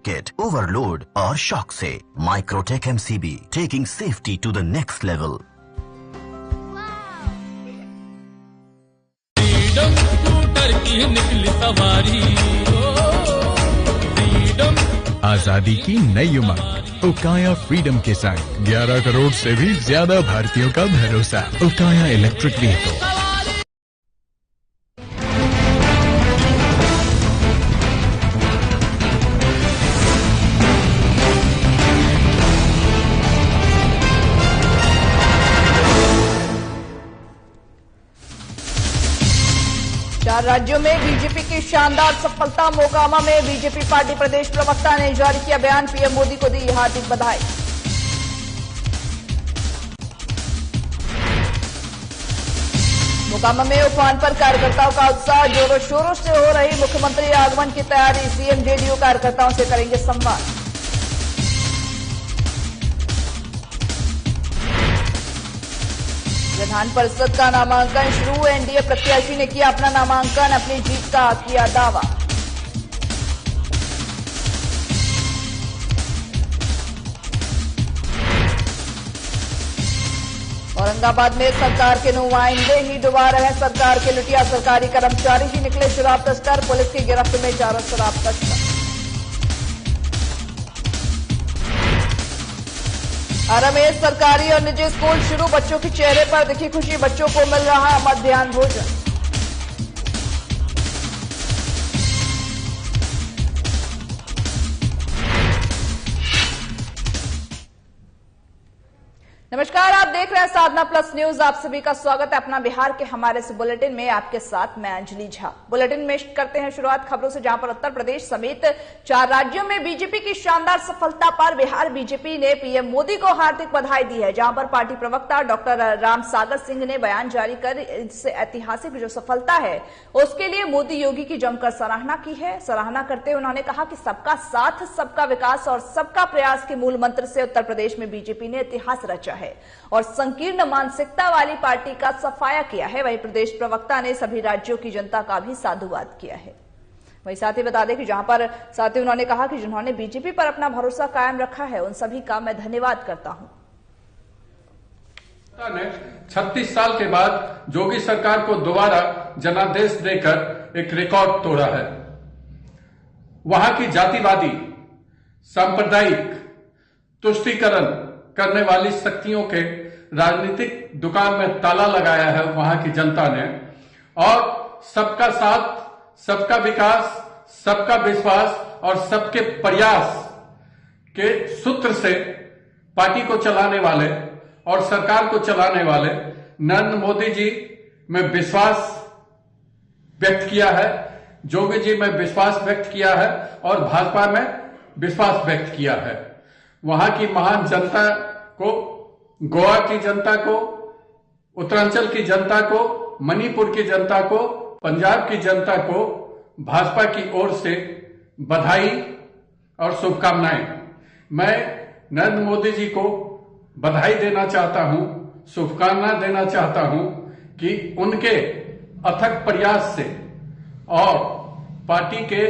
Circuit, overload और shock से। Microtek MCB, taking safety to the next level. Freedom scooter की निकली सवारी, फ्रीडम आजादी की नई उमंग। उकाया फ्रीडम के संग 11 करोड़ से भी ज्यादा भारतीयों का भरोसा। उकाया इलेक्ट्रिक व्हीकल। चार राज्यों में बीजेपी की शानदार सफलता। मोकामा में बीजेपी पार्टी प्रदेश प्रवक्ता ने जारी किया बयान, पीएम मोदी को दी हार्दिक बधाई। मोकामा में उफान पर कार्यकर्ताओं का उत्साह। जोरों शोरों से हो रही मुख्यमंत्री आगमन की तैयारी। सीएम जेडीयू कार्यकर्ताओं से करेंगे संवाद। विधान परिषद का नामांकन शुरू। एनडीए प्रत्याशी ने किया अपना नामांकन, अपनी जीत का किया दावा। औरंगाबाद में सरकार के नुमाइंदे ही डुबा रहे सरकार के लुटिया। सरकारी कर्मचारी ही निकले शराब तस्कर। पुलिस की गिरफ्त में 4 शराब तस्कर। आरा में सरकारी और निजी स्कूल शुरू। बच्चों के चेहरे पर दिखी खुशी। बच्चों को मिल रहा मध्याह्न भोजन। नमस्कार, आप देख रहे हैं साधना प्लस न्यूज। आप सभी का स्वागत है अपना बिहार के हमारे इस बुलेटिन में। आपके साथ मैं अंजलि झा। बुलेटिन में करते हैं शुरुआत खबरों से, जहां पर उत्तर प्रदेश समेत 4 राज्यों में बीजेपी की शानदार सफलता पर बिहार बीजेपी ने पीएम मोदी को हार्दिक बधाई दी है। जहां पर पार्टी प्रवक्ता डॉक्टर रामसागर सिंह ने बयान जारी कर इससे ऐतिहासिक जो सफलता है उसके लिए मोदी योगी की जमकर सराहना की है। सराहना करते हुए उन्होंने कहा कि सबका साथ, सबका विकास और सबका प्रयास के मूल मंत्र से उत्तर प्रदेश में बीजेपी ने इतिहास रचा है और संकीर्ण मानसिकता वाली पार्टी का सफाया किया है। वहीं प्रदेश प्रवक्ता ने सभी राज्यों की जनता का भी साधुवाद किया है। वहीं साथ ही बता दें कि जहां पर साथ ही उन्होंने कहा कि जिन्होंने बीजेपी पर अपना भरोसा कायम रखा है उन सभी का मैं धन्यवाद करता हूं। 36 साल के बाद जोगी सरकार को दोबारा जनादेश देकर एक रिकॉर्ड तोड़ा है। वहां की जातिवादी, सांप्रदायिक तुष्टीकरण करने वाली शक्तियों के राजनीतिक दुकान में ताला लगाया है वहां की जनता ने, और सबका साथ, सबका विकास, सबका विश्वास और सबके प्रयास के सूत्र से पार्टी को चलाने वाले और सरकार को चलाने वाले नरेंद्र मोदी जी में विश्वास व्यक्त किया है, जोगी जी में विश्वास व्यक्त किया है और भाजपा में विश्वास व्यक्त किया है। वहां की महान जनता को, गोवा की जनता को, उत्तरांचल की जनता को, मणिपुर की जनता को, पंजाब की जनता को भाजपा की ओर से बधाई और शुभकामनाएं। मैं नरेंद्र मोदी जी को बधाई देना चाहता हूं, शुभकामना देना चाहता हूं कि उनके अथक प्रयास से और पार्टी के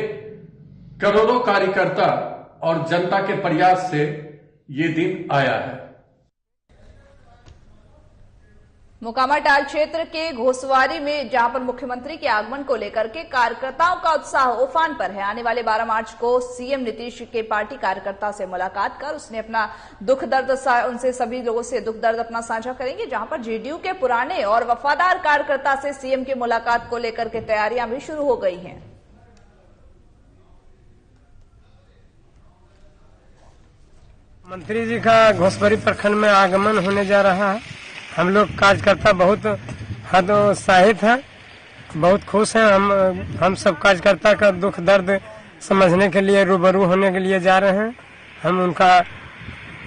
करोड़ों कार्यकर्ता और जनता के प्रयास से ये दिन आया है। मोकामा टाल क्षेत्र के घोसवारी में जहां पर मुख्यमंत्री के आगमन को लेकर के कार्यकर्ताओं का उत्साह उफान पर है। आने वाले 12 मार्च को सीएम नीतीश के पार्टी कार्यकर्ता से मुलाकात कर उसने अपना दुख दर्द, उनसे सभी लोगों से दुख दर्द अपना साझा करेंगे। जहां पर जेडीयू के पुराने और वफादार कार्यकर्ता से सीएम की मुलाकात को लेकर के तैयारियां भी शुरू हो गई हैं। मंत्री जी का घोसवारी प्रखंड में आगमन होने जा रहा है। हम लोग कार्यकर्ता बहुत उत्साहित हैं, बहुत खुश हैं। हम सब कार्यकर्ता का दुख दर्द समझने के लिए, रूबरू होने के लिए जा रहे हैं। हम उनका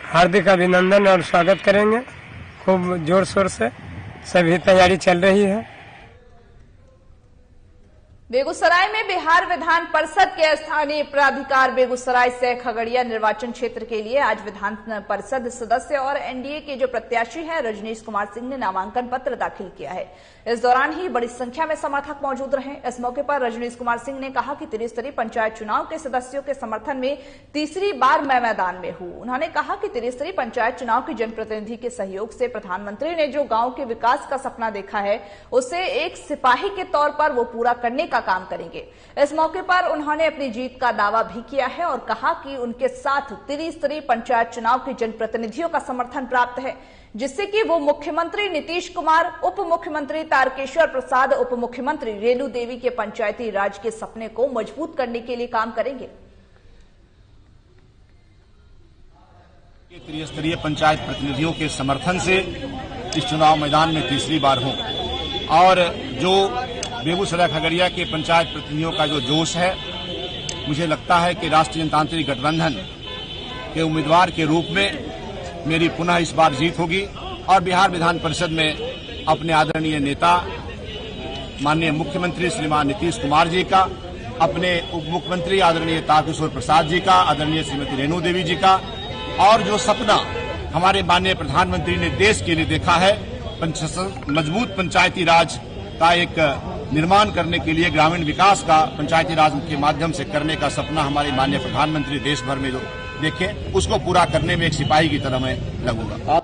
हार्दिक अभिनंदन और स्वागत करेंगे। खूब जोर शोर से सभी तैयारी चल रही है। बेगूसराय में बिहार विधान परिषद के स्थानीय प्राधिकार बेगूसराय से खगड़िया निर्वाचन क्षेत्र के लिए आज विधान परिषद सदस्य और एनडीए के जो प्रत्याशी हैं रजनीश कुमार सिंह ने नामांकन पत्र दाखिल किया है। इस दौरान ही बड़ी संख्या में समर्थक मौजूद रहे। इस मौके पर रजनीश कुमार सिंह ने कहा कि त्रिस्तरीय पंचायत चुनाव के सदस्यों के समर्थन में तीसरी बार मैं मैदान में हूं। उन्होंने कहा कि त्रिस्तरीय पंचायत चुनाव की जनप्रतिनिधि के सहयोग से प्रधानमंत्री ने जो गांव के विकास का सपना देखा है उसे एक सिपाही के तौर पर वो पूरा करने का काम करेंगे। इस मौके पर उन्होंने अपनी जीत का दावा भी किया है और कहा कि उनके साथ त्रिस्तरीय पंचायत चुनाव के जनप्रतिनिधियों का समर्थन प्राप्त है, जिससे कि वो मुख्यमंत्री नीतीश कुमार, उप मुख्यमंत्री तारकेश्वर प्रसाद, उप मुख्यमंत्री रेणु देवी के पंचायती राज के सपने को मजबूत करने के लिए काम करेंगे। त्रिस्तरीय पंचायत प्रतिनिधियों के समर्थन से इस चुनाव मैदान में तीसरी बार हूं और जो बेगूसराय खगड़िया के पंचायत प्रतिनिधियों का जो जोश है, मुझे लगता है कि राष्ट्रीय जनतांत्रिक गठबंधन के उम्मीदवार के रूप में मेरी पुनः इस बार जीत होगी और बिहार विधान परिषद में अपने आदरणीय नेता माननीय मुख्यमंत्री श्रीमान नीतीश कुमार जी का, अपने उप मुख्यमंत्री आदरणीय तारकेश्वर प्रसाद जी का, आदरणीय श्रीमती रेणु देवी जी का और जो सपना हमारे माननीय प्रधानमंत्री ने देश के लिए देखा है, मजबूत पंचायती राज का एक निर्माण करने के लिए, ग्रामीण विकास का पंचायती राज के माध्यम से करने का सपना हमारे माननीय प्रधानमंत्री देश भर में जो देखे, उसको पूरा करने में एक सिपाही की तरह मैं लगूंगा।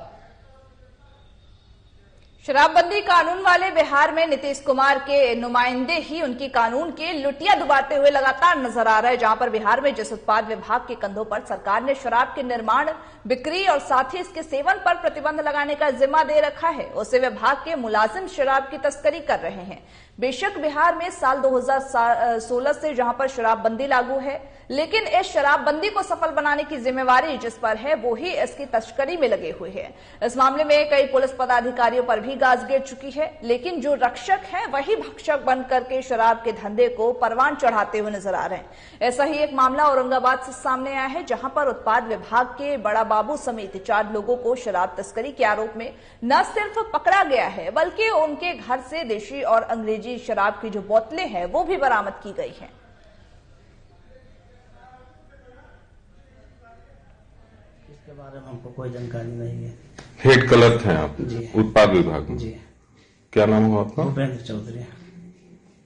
शराबबंदी कानून वाले बिहार में नीतीश कुमार के नुमाइंदे ही उनकी कानून के लुटिया दुबारते हुए लगातार नजर आ रहे हैं। जहां पर बिहार में जिस उत्पाद विभाग के कंधों पर सरकार ने शराब के निर्माण, बिक्री और साथ ही इसके सेवन पर प्रतिबंध लगाने का जिम्मा दे रखा है, उसे विभाग के मुलाजिम शराब की तस्करी कर रहे हैं। बेशक बिहार में साल 2016 से जहां पर शराबबंदी लागू है, लेकिन इस शराबबंदी को सफल बनाने की जिम्मेवारी जिस पर है वो ही इसकी तस्करी में लगे हुए हैं। इस मामले में कई पुलिस पदाधिकारियों पर भी गाज गिर चुकी है, लेकिन जो रक्षक हैं वही भक्षक बन करके शराब के धंधे को परवान चढ़ाते हुए नजर आ रहे हैं। ऐसा ही एक मामला औरंगाबाद से सामने आया है, जहां पर उत्पाद विभाग के बड़ा बाबू समेत 4 लोगों को शराब तस्करी के आरोप में न सिर्फ पकड़ा गया है, बल्कि उनके घर से देशी और अंग्रेजी शराब की जो बोतलें हैं वो भी बरामद की गई हैं। इसके बारे में हमको कोई जानकारी नहीं है। हेड कलर थे आप जी, उत्पाद विभाग में? जी। क्या नाम हुआ आपका? भूपेंद्र चौधरी।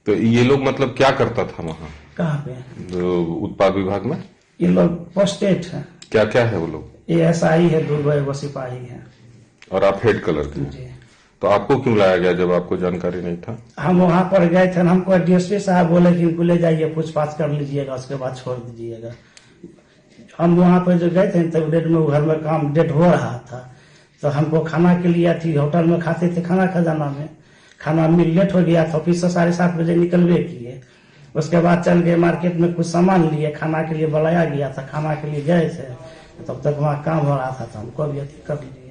तो ये लोग मतलब क्या करता था वहाँ? कहाँ पे? उत्पाद विभाग में ये लोग पोस्टेड है। क्या क्या है वो लोग? ASI है, 2 वो सिपाही है। और आप हेड कलर थे? जी। तो आपको क्यों लाया गया जब आपको जानकारी नहीं था? हम वहाँ पर गए थे, हमको DSP साहब बोले कि इनको ले जाइए, पूछताछ कर लीजिएगा, उसके बाद छोड़ दीजिएगा। हम वहाँ पर जो गए थे तब डेट में घर में काम डेट हो रहा था, तो हमको खाना के लिए थी, होटल में खाते थे खाना, खजाना में खाना मिल लेट हो गया था, ऑफिस से 7:30 बजे निकलवे किए। उसके बाद चल गए मार्केट में, कुछ सामान लिए, खाना के लिए बुलाया गया था, खाना के लिए गए थे, तब तक वहाँ काम हो रहा था, तो हमको भी अति कर लिए।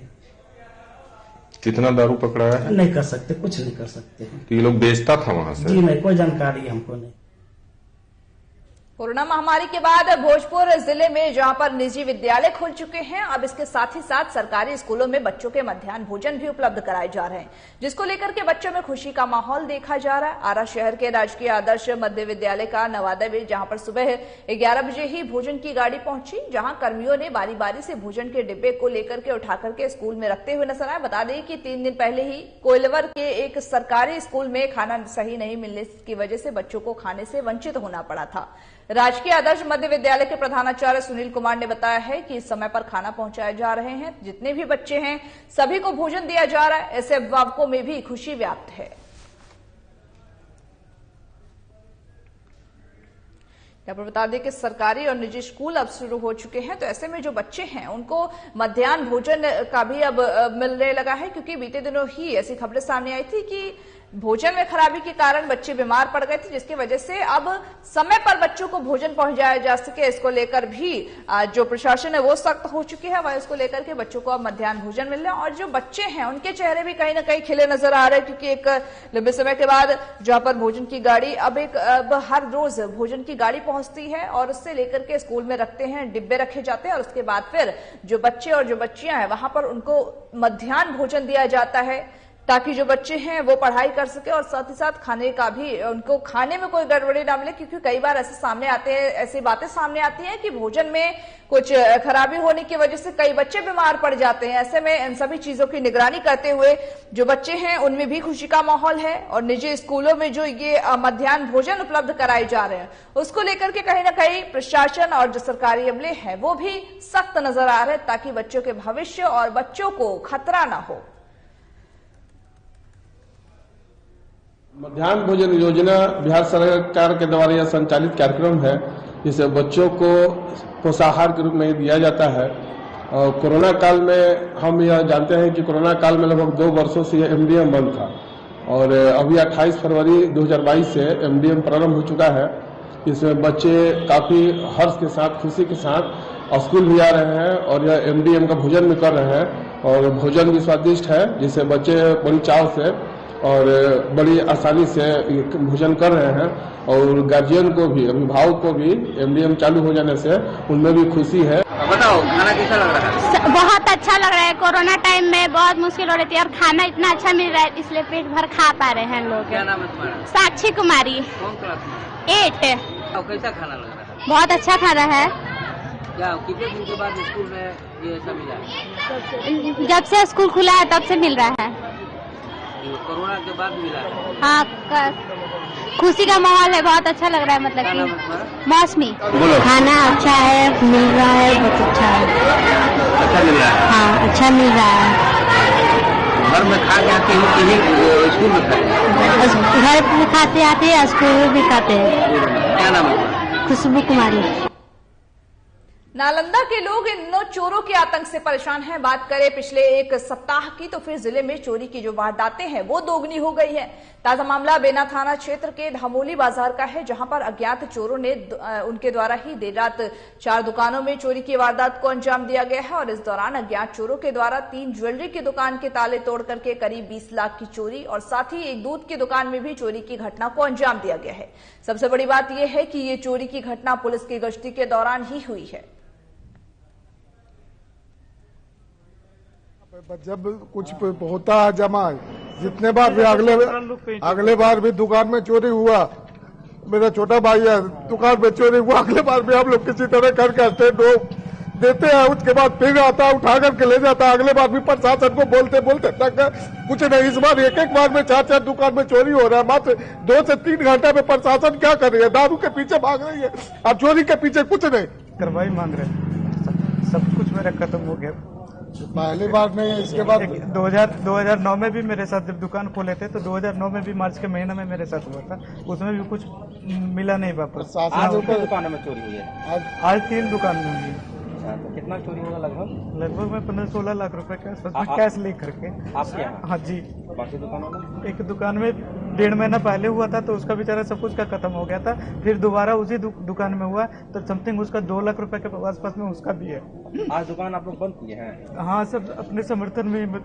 कितना दारू पकड़ाया है? नहीं कर सकते, कुछ नहीं कर सकते। तो ये लोग बेचता था वहाँ से? जी नहीं, कोई जानकारी हमको नहीं। कोरोना महामारी के बाद भोजपुर जिले में जहां पर निजी विद्यालय खुल चुके हैं, अब इसके साथ ही साथ सरकारी स्कूलों में बच्चों के मध्याह्न भोजन भी उपलब्ध कराए जा रहे हैं, जिसको लेकर के बच्चों में खुशी का माहौल देखा जा रहा है। आरा शहर के राजकीय आदर्श मध्य विद्यालय का नवादा में जहां पर सुबह 11 बजे ही भोजन की गाड़ी पहुंची, जहां कर्मियों ने बारी बारी से भोजन के डिब्बे को लेकर के उठा करके स्कूल में रखते हुए नजर आए। बता दें कि 3 दिन पहले ही कोइलवर के एक सरकारी स्कूल में खाना सही नहीं मिलने की वजह से बच्चों को खाने से वंचित होना पड़ा था। राजकीय आदर्श मध्य विद्यालय के प्रधानाचार्य सुनील कुमार ने बताया है कि इस समय पर खाना पहुंचाए जा रहे हैं, जितने भी बच्चे हैं सभी को भोजन दिया जा रहा है। ऐसे अभिभावकों में भी खुशी व्याप्त है। यहाँ पर बता दें कि सरकारी और निजी स्कूल अब शुरू हो चुके हैं, तो ऐसे में जो बच्चे हैं उनको मध्याह्न भोजन का भी अब मिलने लगा है, क्योंकि बीते दिनों ही ऐसी खबरें सामने आई थी कि भोजन में खराबी के कारण बच्चे बीमार पड़ गए थे, जिसकी वजह से अब समय पर बच्चों को भोजन पहुंचाया जा सके, इसको लेकर भी जो प्रशासन है वो सख्त हो चुकी है। वह इसको लेकर के बच्चों को अब मध्याह्न भोजन मिल रहा है और जो बच्चे हैं उनके चेहरे भी कहीं ना कहीं खिले नजर आ रहे हैं, क्योंकि एक लंबे समय के बाद जहां पर भोजन की गाड़ी अब हर रोज भोजन की गाड़ी पहुंचती है और उससे लेकर के स्कूल में रखते हैं, डिब्बे रखे जाते हैं और उसके बाद फिर जो बच्चे और जो बच्चियां हैं वहां पर उनको मध्याह्न भोजन दिया जाता है। ताकि जो बच्चे हैं वो पढ़ाई कर सके और साथ ही साथ खाने का भी उनको खाने में कोई गड़बड़ी ना मिले, क्योंकि कई बार ऐसे सामने आते हैं, ऐसी बातें सामने आती हैं कि भोजन में कुछ खराबी होने की वजह से कई बच्चे बीमार पड़ जाते हैं। ऐसे में इन सभी चीजों की निगरानी करते हुए जो बच्चे हैं उनमें भी खुशी का माहौल है और निजी स्कूलों में जो ये मध्याह्न भोजन उपलब्ध कराए जा रहे हैं उसको लेकर के कहीं ना कहीं प्रशासन और जो सरकारी अमले हैं वो भी सख्त नजर आ रहे हैं ताकि बच्चों के भविष्य और बच्चों को खतरा ना हो। मध्याह्न भोजन योजना बिहार सरकार के द्वारा यह संचालित कार्यक्रम है जिसे बच्चों को पोषाहार के रूप में दिया जाता है। और कोरोना काल में हम यह जानते हैं कि कोरोना काल में लगभग 2 वर्षों से यह एमडीएम बंद था और अभी 28 फरवरी 2022 से एमडीएम प्रारंभ हो चुका है। इसमें बच्चे काफी हर्ष के साथ, खुशी के साथ स्कूल भी आ रहे हैं और यह एमडीएम का भोजन भी कर रहे हैं और भोजन भी स्वादिष्ट है जिसे बच्चे बड़ी चाव से और बड़ी आसानी से भोजन कर रहे हैं और गार्जियन को भी, अभिभावक को भी एमडीएम चालू हो जाने से उनमें भी खुशी है। बताओ खाना कैसा लग रहा है? बहुत अच्छा लग रहा है। कोरोना टाइम में बहुत मुश्किल हो रही थी और खाना इतना अच्छा मिल रहा है इसलिए पेट भर खा पा रहे हैं लोग। क्या नाम है तुम्हारा? साक्षी कुमारी। कौन क्लास में? 8। कैसा खाना लग रहा है? बहुत अच्छा खाना है। क्या कितने दिन के बाद स्कूल में ये सब मिला? जब से स्कूल खुला है तब से मिल रहा है। कोरोना के बाद मिला है? हाँ, खुशी का माहौल है, बहुत अच्छा लग रहा है। मतलब कि मौसमी खाना अच्छा है, मिल रहा है, बहुत अच्छा है। अच्छा मिल रहा है? हाँ, अच्छा मिल रहा है। घर में खा के आते हैं कि स्कूल में खाते हैं? घर में खाते आते हैं, स्कूल में भी खाते हैं। क्या नाम है? खुशबू कुमारी। नालंदा के लोग इन दिनों चोरों के आतंक से परेशान हैं। बात करें पिछले एक सप्ताह की तो फिर जिले में चोरी की जो वारदातें हैं वो दोगुनी हो गई है। ताजा मामला बेना थाना क्षेत्र के धामोली बाजार का है, जहां पर अज्ञात चोरों ने उनके द्वारा ही देर रात 4 दुकानों में चोरी की वारदात को अंजाम दिया गया है और इस दौरान अज्ञात चोरों के द्वारा 3 ज्वेलरी की दुकान के ताले तोड़ करके करीब 20 लाख की चोरी और साथ ही एक दूध की दुकान में भी चोरी की घटना को अंजाम दिया गया है। सबसे बड़ी बात यह है कि ये चोरी की घटना पुलिस की गश्ती के दौरान ही हुई है। जब कुछ होता है जमा, जितने बार भी अगले बार भी दुकान में चोरी हुआ, मेरा छोटा भाई है, दुकान में चोरी हुआ, अगले बार भी हम लोग किसी तरह करके स्टेट देते हैं, उसके बाद फिर आता है उठा करके ले जाता है। अगले बार भी प्रशासन को बोलते बोलते तक कुछ नहीं। इस बार एक बार में 4 दुकान में चोरी हो रहा है। मात्र 2 से 3 घंटे में प्रशासन क्या कर रही है? दारू के पीछे भाग रही है और चोरी के पीछे कुछ नहीं। कार्रवाई मांग रहे, सब कुछ मेरा खत्म हो गया। पहली बार नहीं, इसके बाद 2009 में भी मेरे साथ जब दुकान खोले थे तो 2009 में भी मार्च के महीने में मेरे साथ हुआ था, उसमें भी कुछ मिला नहीं वापस। आज दुकान में चोरी हुई है? आज 3 दुकान में हुई है। तो कितना चोरी होगा? लगभग में 15-16 लाख रुपए के आसपास में कैश ले करके। आपके यहाँ? हाँ जी। बाकी दुकानों में? एक दुकान में 1.5 महीना पहले हुआ था तो उसका बेचारा सब कुछ का खत्म हो गया था। फिर दोबारा उसी दुकान में हुआ तो समथिंग उसका 2 लाख रुपए के आसपास में उसका भी है। आज दुकान आप लोग बंद किए हैं? हाँ, सब अपने समर्थन में।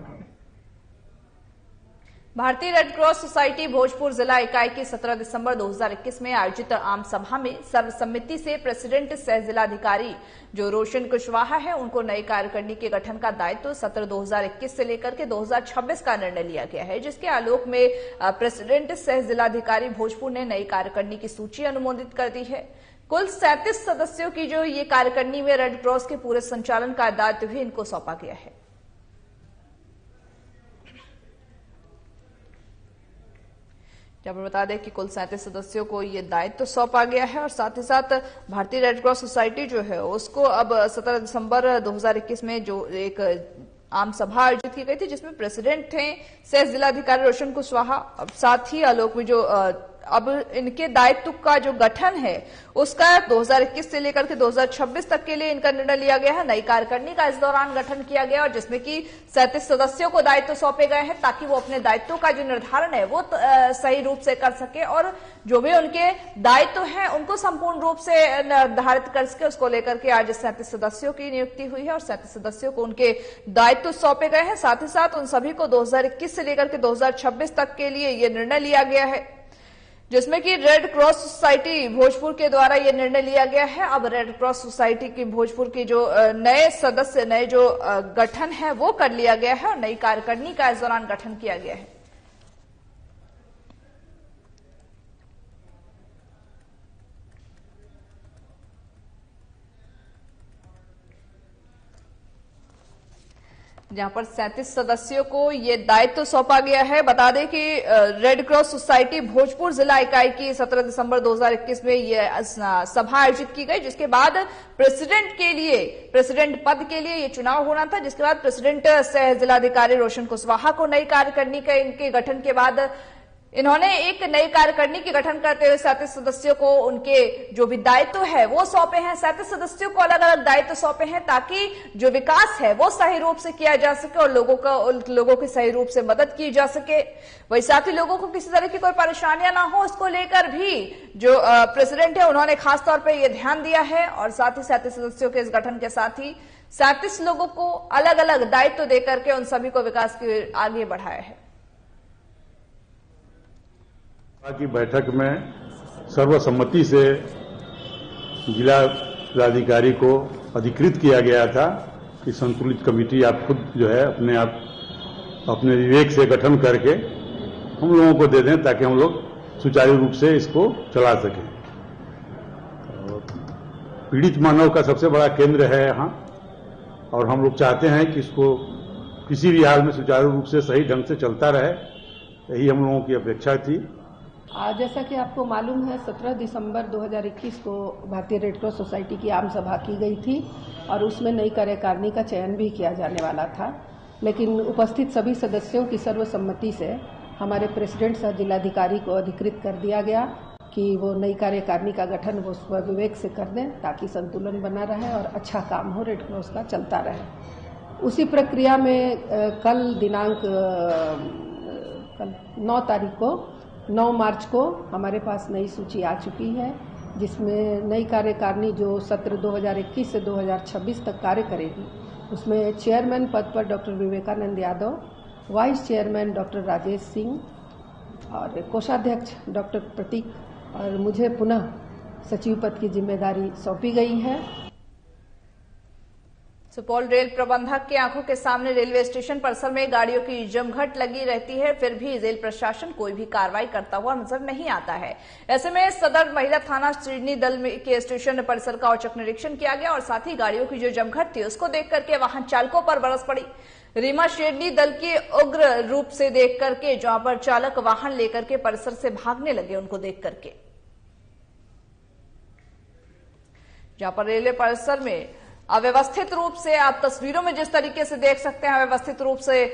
भारतीय रेड क्रॉस सोसाइटी भोजपुर जिला इकाई की 17 दिसंबर 2021 में आयोजित आम सभा में सर्वसम्मति से प्रेसिडेंट सह जिलाधिकारी जो रोशन कुशवाहा है उनको नई कार्यकारिणी के गठन का दायित्व सत्र 2021 से लेकर के 2026 का निर्णय लिया गया है, जिसके आलोक में प्रेसिडेंट सह जिलाधिकारी भोजपुर ने नई कार्यकारिणी की सूची अनुमोदित कर दी है। कुल 37 सदस्यों की जो ये कार्यकारिणी में रेड क्रॉस के पूरे संचालन का दायित्व भी इनको सौंपा गया है। जब बता दें कि कुल 37 सदस्यों को ये दायित्व सौंपा गया है और साथ ही साथ भारतीय रेड क्रॉस सोसाइटी जो है उसको अब 17 दिसंबर 2021 में जो एक आम सभा आयोजित की गई थी जिसमें प्रेसिडेंट थे सह जिलाधिकारी रोशन कुशवाहा, साथ ही आलोक में जो अब इनके दायित्व का जो गठन है उसका 2021 से लेकर के 2026 तक के लिए इनका निर्णय लिया गया है। नई कार्यकारिणी का इस दौरान गठन किया गया और जिसमें कि 37 सदस्यों को दायित्व सौंपे गए हैं ताकि वो अपने दायित्वों का जो निर्धारण है वो सही रूप से कर सके और जो भी उनके दायित्व हैं उनको संपूर्ण रूप से निर्धारित कर सके। उसको लेकर के आज 37 सदस्यों की नियुक्ति हुई है और 37 सदस्यों को उनके दायित्व सौंपे गए हैं। साथ ही साथ उन सभी को 2021 से लेकर के 2026 तक के लिए ये निर्णय लिया गया है। जिसमें कि रेड क्रॉस सोसाइटी भोजपुर के द्वारा ये निर्णय लिया गया है। अब रेड क्रॉस सोसाइटी की भोजपुर की जो नए सदस्य, नए जो गठन है वो कर लिया गया है और नई कार्यकारिणी का इस दौरान गठन किया गया है। जहां पर 37 सदस्यों को ये दायित्व सौंपा गया है। बता दें कि रेड क्रॉस सोसाइटी भोजपुर जिला इकाई की 17 दिसंबर 2021 में ये सभा आयोजित की गई, जिसके बाद प्रेसिडेंट पद के लिए ये चुनाव होना था, जिसके बाद प्रेसिडेंट सह जिलाधिकारी रोशन कुशवाहा को नई कार्यकारिणी का इनके गठन के बाद इन्होंने एक नई कार्यकारिणी की गठन करते हुए 37 सदस्यों को उनके जो भी दायित्व है वो सौंपे हैं। 37 सदस्यों को अलग अलग दायित्व सौंपे हैं ताकि जो विकास है वो सही रूप से किया जा सके और लोगों की सही रूप से मदद की जा सके। वही साथ ही लोगों को किसी तरह की कोई परेशानियां ना हो, उसको लेकर भी जो प्रेसिडेंट है उन्होंने खासतौर पर यह ध्यान दिया है। और साथ ही 37 सदस्यों के इस गठन के साथ ही 37 लोगों को अलग अलग दायित्व देकर के उन सभी को विकास की आगे बढ़ाया है। की बैठक में सर्वसम्मति से जिला जिलाधिकारी को अधिकृत किया गया था कि संतुलित कमेटी आप खुद जो है अपने विवेक से गठन करके हम लोगों को दे दें ताकि हम लोग सुचारू रूप से इसको चला सकें। पीड़ित मानव का सबसे बड़ा केंद्र है यहाँ और हम लोग चाहते हैं कि इसको किसी भी हाल में सुचारू रूप से सही ढंग से चलता रहे, यही हम लोगों की अपेक्षा थी। जैसा कि आपको मालूम है 17 दिसंबर 2021 को भारतीय रेड क्रॉस सोसाइटी की आम सभा की गई थी और उसमें नई कार्यकारिणी का चयन भी किया जाने वाला था, लेकिन उपस्थित सभी सदस्यों की सर्वसम्मति से हमारे प्रेसिडेंट सह जिलाधिकारी को अधिकृत कर दिया गया कि वो नई कार्यकारिणी का गठन वो स्वविवेक से कर दें ताकि संतुलन बना रहे और अच्छा काम हो, रेड क्रॉस का चलता रहे। उसी प्रक्रिया में कल 9 मार्च को हमारे पास नई सूची आ चुकी है, जिसमें नई कार्यकारिणी जो सत्र 2021 से 2026 तक कार्य करेगी उसमें चेयरमैन पद पर doctor Vivekanand Yadav, vice chairman doctor Rajesh Singh और कोषाध्यक्ष डॉक्टर प्रतीक और मुझे पुनः सचिव पद की जिम्मेदारी सौंपी गई है। सुपौल रेल प्रबंधक की आंखों के सामने रेलवे स्टेशन परिसर में गाड़ियों की जमघट लगी रहती है, फिर भी रेल प्रशासन कोई भी कार्रवाई करता हुआ नजर नहीं आता है। ऐसे में सदर महिला थाना श्रीनी दल के स्टेशन परिसर का औचक निरीक्षण किया गया और साथ ही गाड़ियों की जो जमघट थी उसको देख करके वाहन चालकों पर बरस पड़ी। रीमा शेरनी दल के उग्र रूप से देख करके जहां पर चालक वाहन लेकर के परिसर से भागने लगे, उनको देख करके जहां पर रेलवे परिसर में अव्यवस्थित रूप से आप तस्वीरों में जिस तरीके से देख सकते हैं अव्यवस्थित रूप से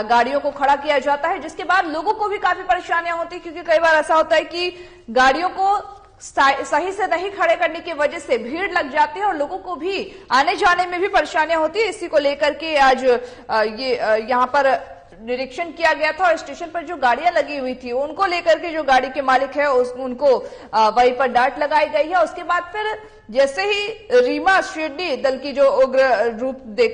गाड़ियों को खड़ा किया जाता है, जिसके बाद लोगों को भी काफी परेशानियां होती है क्योंकि कई बार ऐसा होता है कि गाड़ियों को सही से नहीं खड़े करने की वजह से भीड़ लग जाती है और लोगों को भी आने जाने में भी परेशानियां होती है। इसी को लेकर के आज ये यहाँ पर निरीक्षण किया गया था और स्टेशन पर जो गाड़ियां लगी हुई थी उनको लेकर के जो गाड़ी के मालिक है उनको वहीं पर डांट लगाई गई है। उसके बाद फिर जैसे ही रीमा शेरनी दल की जो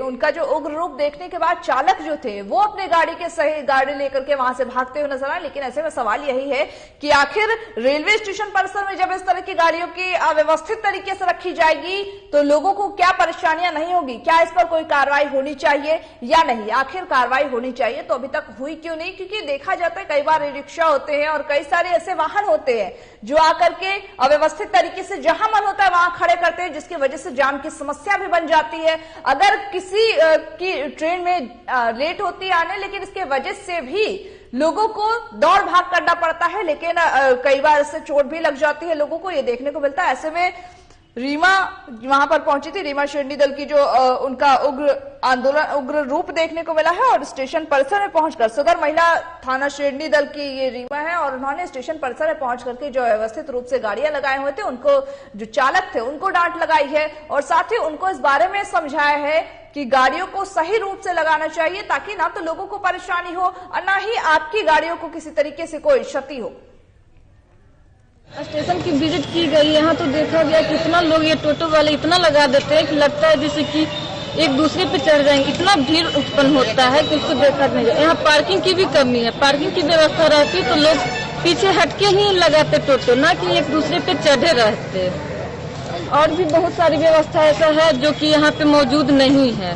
उनका जो उग्र रूप देखने के बाद चालक जो थे वो अपने गाड़ी लेकर के वहां से भागते हुए नजर आए। लेकिन ऐसे में सवाल यही है कि आखिर रेलवे स्टेशन परिसर में जब इस तरह की गाड़ियों की अव्यवस्थित तरीके से रखी जाएगी तो लोगों को क्या परेशानियां नहीं होगी, क्या इस पर कोई कार्रवाई होनी चाहिए या नहीं? आखिर कार्रवाई होनी चाहिए तो अभी तक हुई क्यों नहीं? क्योंकि देखा जाता है कई बार रिक्शा होते हैं और कई सारे ऐसे वाहन होते हैं जो आकर के अव्यवस्थित तरीके से जहां मन होता है वहां खड़े करते हैं, जिसकी वजह से जाम की समस्या भी बन जाती है। अगर किसी की ट्रेन में लेट होती है आने, लेकिन इसके वजह से भी लोगों को दौड़ भाग करना पड़ता है, लेकिन कई बार इससे चोट भी लग जाती है लोगों को, ये देखने को मिलता है। ऐसे में रीमा वहां पर पहुंची थी, रीमा शेरनी दल की जो उनका उग्र रूप देखने को मिला है और स्टेशन परिसर में पहुंचकर सदर महिला थाना शेरनी दल की ये रीमा है और उन्होंने स्टेशन परिसर में पहुंच करके जो व्यवस्थित रूप से गाड़ियां लगाए हुए थे उनको जो चालक थे उनको डांट लगाई है और साथ ही उनको इस बारे में समझाया है कि गाड़ियों को सही रूप से लगाना चाहिए ताकि ना तो लोगों को परेशानी हो और ना ही आपकी गाड़ियों को किसी तरीके से कोई क्षति हो। स्टेशन की विजिट की गई, यहाँ तो देखा गया कि इतना लोग ये टोटो वाले इतना लगा देते हैं कि लगता है जैसे कि एक दूसरे पे चढ़ जाएंगे, इतना भीड़ उत्पन्न होता है कि उसको देखा नहीं जाए। यहाँ पार्किंग की भी कमी है, पार्किंग की व्यवस्था रहती तो लोग पीछे हटके ही लगाते टोटो, ना कि एक दूसरे पे चढ़े रहते। और भी बहुत सारी व्यवस्था ऐसा है जो कि यहाँ पे मौजूद नहीं है।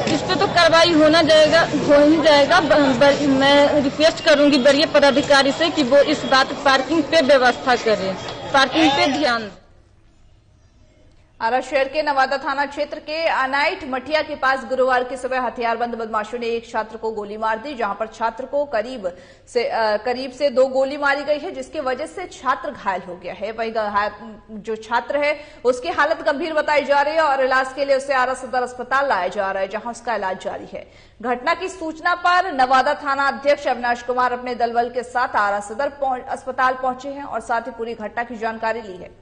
इस पे तो कार्रवाई हो ही जाएगा। मैं रिक्वेस्ट करूंगी वरीय पदाधिकारी से कि वो इस बात पार्किंग पे व्यवस्था करें, पार्किंग पे ध्यान दें। आरा शहर के नवादा थाना क्षेत्र के अनाइट मठिया के पास गुरुवार की सुबह हथियारबंद बदमाशों ने एक छात्र को गोली मार दी, जहां पर छात्र को करीब से 2 गोली मारी गई है, जिसकी वजह से छात्र घायल हो गया है। वही जो छात्र है उसकी हालत गंभीर बताई जा रही है और इलाज के लिए उसे आरा सदर अस्पताल लाया जा रहा है, जहां उसका इलाज जारी है। घटना की सूचना पर नवादा थाना अध्यक्ष अविनाश कुमार अपने दलबल के साथ आरा सदर अस्पताल पहुंचे हैं और साथ ही पूरी घटना की जानकारी ली है।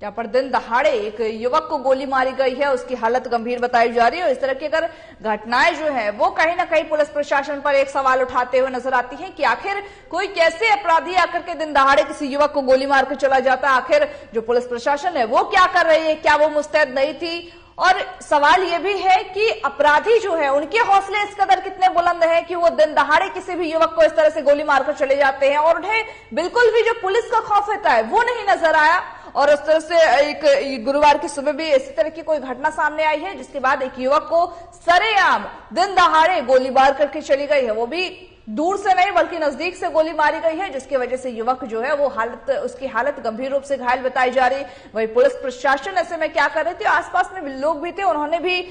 जहां पर दिन दहाड़े एक युवक को गोली मारी गई है, उसकी हालत गंभीर बताई जा रही है। और इस तरह की अगर घटनाएं जो है वो कहीं ना कहीं पुलिस प्रशासन पर एक सवाल उठाते हुए नजर आती हैं कि आखिर कोई कैसे अपराधी आकर के दिन दहाड़े किसी युवक को गोली मार कर चला जाता है। आखिर जो पुलिस प्रशासन है वो क्या कर रही है, क्या वो मुस्तैद नहीं थी? और सवाल ये भी है कि अपराधी जो है उनके हौसले इस कदर कितने बुलंद हैं कि वो दिन दहाड़े किसी भी युवक को इस तरह से गोली मारकर चले जाते हैं और उन्हें बिल्कुल भी जो पुलिस का खौफ होता है वो नहीं नजर आया। और उस तरह से एक गुरुवार की सुबह भी इसी तरह की कोई घटना सामने आई है, जिसके बाद एक युवक को सरेआम दिन दहाड़े गोली मार करके चली गई है। वो भी दूर से नहीं बल्कि नजदीक से गोली मारी गई है, जिसकी वजह से युवक जो है वो उसकी हालत गंभीर रूप से घायल बताई जा रही। वही पुलिस प्रशासन ऐसे में क्या कर रहे थे, आसपास में लोग भी थे, उन्होंने भी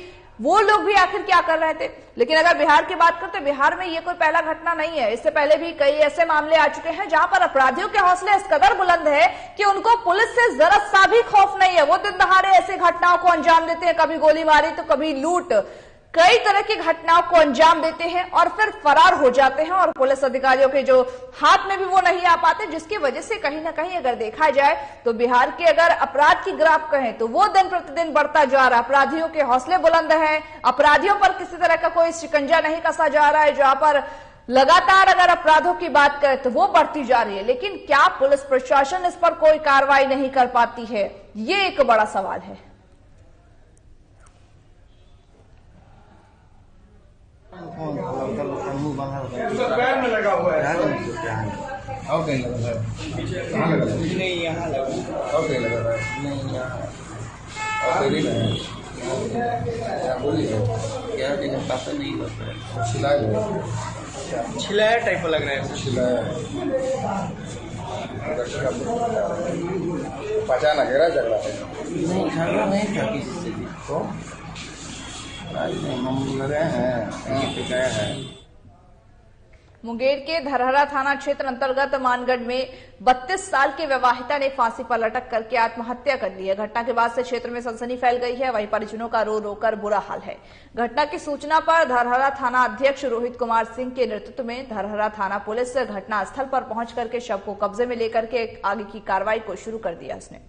वो लोग भी आखिर क्या कर रहे थे। लेकिन अगर बिहार की बात करते, बिहार में ये कोई पहला घटना नहीं है। इससे पहले भी कई ऐसे मामले आ चुके हैं जहां पर अपराधियों के हौसले इस कदर बुलंद है कि उनको पुलिस से जरा सा भी खौफ नहीं है। वो दिन दहाड़े ऐसी घटनाओं को अंजाम देते हैं, कभी गोली मारी तो कभी लूट, कई तरह की घटनाओं को अंजाम देते हैं और फिर फरार हो जाते हैं और पुलिस अधिकारियों के जो हाथ में भी वो नहीं आ पाते, जिसकी वजह से कहीं ना कहीं अगर देखा जाए तो बिहार के अगर अपराध की ग्राफ कहें तो वो दिन प्रतिदिन बढ़ता जा रहा है। अपराधियों के हौसले बुलंद हैं, अपराधियों पर किसी तरह का कोई शिकंजा नहीं कसा जा रहा है। जहां पर लगातार अगर अपराधों की बात करें तो वो बढ़ती जा रही है, लेकिन क्या पुलिस प्रशासन इस पर कोई कार्रवाई नहीं कर पाती है, ये एक बड़ा सवाल है। पैर में लगा हुआ है और कहीं लगा है, कहाँ लगा है? नहीं यहाँ लगा और कहीं लगा है, नहीं यहाँ और कहीं नहीं है। बोलिए क्या कहीं पता नहीं लग रहा है, छिलाया टाइप लग रहा है, छिलाया पहचाना गहरा झगड़ा है? नहीं झगड़ा नहीं था किसी से भी, तो हम लगे हैं। मुंगेर के धरहरा थाना क्षेत्र अंतर्गत मानगढ़ में 32 साल के विवाहिता ने फांसी पर लटक करके आत्महत्या कर ली है। घटना के बाद से क्षेत्र में सनसनी फैल गई है, वहीं परिजनों का रो रो कर बुरा हाल है। घटना की सूचना पर धरहरा थाना अध्यक्ष रोहित कुमार सिंह के नेतृत्व में धरहरा थाना पुलिस घटना स्थल पर पहुंच करके शव को कब्जे में लेकर के आगे की कार्रवाई को शुरू कर दिया उसने।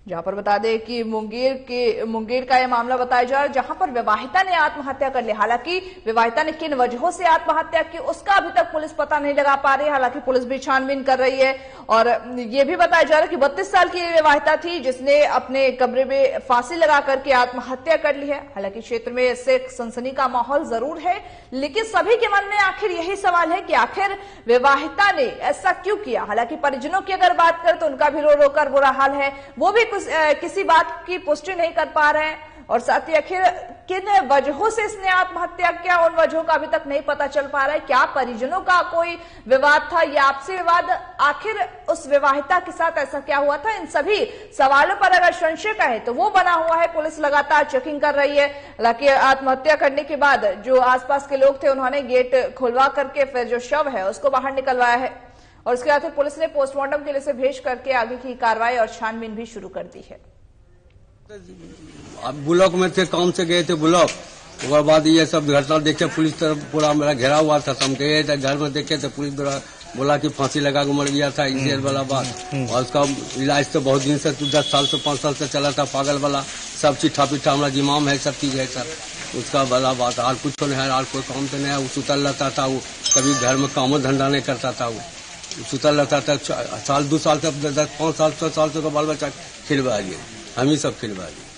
जहां पर बता दें कि मुंगेर का यह मामला बताया जा रहा है, जहां पर विवाहिता ने आत्महत्या कर ली। हालांकि विवाहिता ने किन वजहों से आत्महत्या की उसका अभी तक पुलिस पता नहीं लगा पा रही है। हालांकि पुलिस भी छानबीन कर रही है और यह भी बताया जा रहा है कि 32 साल की विवाहिता थी जिसने अपने कमरे में फांसी लगा करके आत्महत्या कर ली है। हालांकि क्षेत्र में इससे सनसनी का माहौल जरूर है, लेकिन सभी के मन में आखिर यही सवाल है कि आखिर विवाहिता ने ऐसा क्यों किया। हालांकि परिजनों की अगर बात करें तो उनका भी रो रो कर बुरा हाल है, वो भी किसी बात की पुष्टि नहीं कर पा रहे हैं और साथ ही आखिर किन वजहों से इसने आत्महत्या किया उन वजहों का अभी तक नहीं पता चल पा रहा है। क्या परिजनों का कोई विवाद था या आपसी विवाद, आखिर उस विवाहिता के साथ ऐसा क्या हुआ था, इन सभी सवालों पर अगर संशय का है तो वो बना हुआ है। पुलिस लगातार चेकिंग कर रही है। हालांकि आत्महत्या करने के बाद जो आसपास के लोग थे उन्होंने गेट खुलवा करके फिर जो शव है उसको बाहर निकलवाया है और उसके बाद पुलिस ने पोस्टमार्टम के लिए से भेज करके आगे की कार्रवाई और छानबीन भी शुरू कर दी है। अब ब्लॉक में थे, काम से गए थे ब्लॉक, उसके बाद ये सब घटना देखे पुलिस तरफ पूरा मेरा घेरा हुआ था। हम गए थे घर में देखे थे, पुलिस द्वारा बोला कि फांसी लगा के मर गया था, इसी वाला बात। और उसका इलाज तो बहुत दिन से 10 साल से 5 साल से चला था, पागल वाला सब चिट्ठा पिट्ठा हमारा जिमाम है, सब चीज है सर। उसका भला बात और कुछ नहीं है, और कोई काम तो नहीं है। वो सुतल रहता था, वो कभी घर में काम धंधा नहीं करता था, वो सुतल रहता था। 2 साल से 10 5 साल 6 साल से बाल बच्चा खिलवा गया। हम ही सब खिलवा दिए।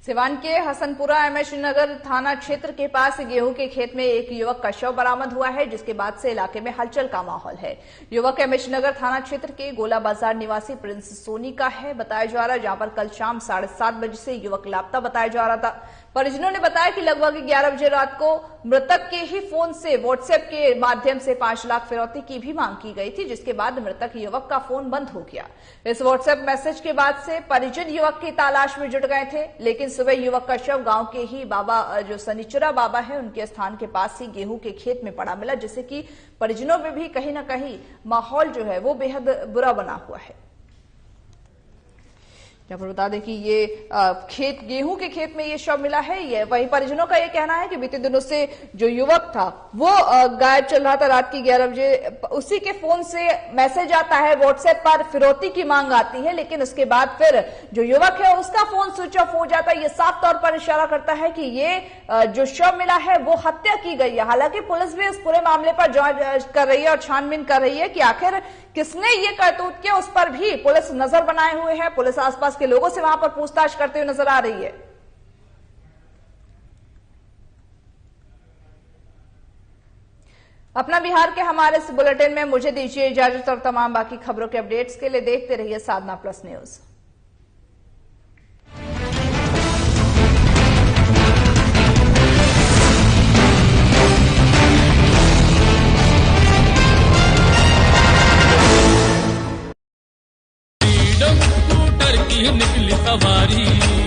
सिवान के हसनपुरा एमएच नगर थाना क्षेत्र के पास गेहूं के खेत में एक युवक का शव बरामद हुआ है, जिसके बाद से इलाके में हलचल का माहौल है। युवक एमएच नगर थाना क्षेत्र के गोला बाजार निवासी प्रिंस सोनी का है बताया जा रहा है, जहां पर कल शाम 7:30 बजे से युवक लापता बताया जा रहा था। परिजनों ने बताया कि लगभग 11 बजे रात को मृतक के ही फोन से व्हाट्सएप के माध्यम से 5 लाख फिरौती की भी मांग की गई थी, जिसके बाद मृतक युवक का फोन बंद हो गया। इस व्हाट्सएप मैसेज के बाद से परिजन युवक की तलाश में जुट गए थे, लेकिन सुबह युवक का शव गांव के ही बाबा जो शनिचरा बाबा है उनके स्थान के पास ही गेहूं के खेत में पड़ा मिला, जिससे कि परिजनों में भी कहीं ना कहीं माहौल जो है वो बेहद बुरा बना हुआ है। यहाँ पर बता दें कि ये खेत गेहूं के खेत में ये शव मिला है। ये वही परिजनों का ये कहना है कि बीते दिनों से जो युवक था वो गायब चल रहा था। रात की 11 बजे उसी के फोन से मैसेज आता है, व्हाट्सएप पर फिरौती की मांग आती है, लेकिन उसके बाद फिर जो युवक है उसका फोन स्विच ऑफ हो जाता है। ये साफ तौर पर इशारा करता है कि ये जो शव मिला है वो हत्या की गई है। हालांकि पुलिस भी इस पूरे मामले पर जांच कर रही है और छानबीन कर रही है कि आखिर किसने ये करतूत किया, उस पर भी पुलिस नजर बनाए हुए है। पुलिस आसपास के लोगों से वहां पर पूछताछ करते हुए नजर आ रही है। अपना बिहार के हमारे इस बुलेटिन में मुझे दीजिए इजाजत और तमाम बाकी खबरों के अपडेट्स के लिए देखते रहिए साधना प्लस न्यूज। स्कूटर की निकली सवारी।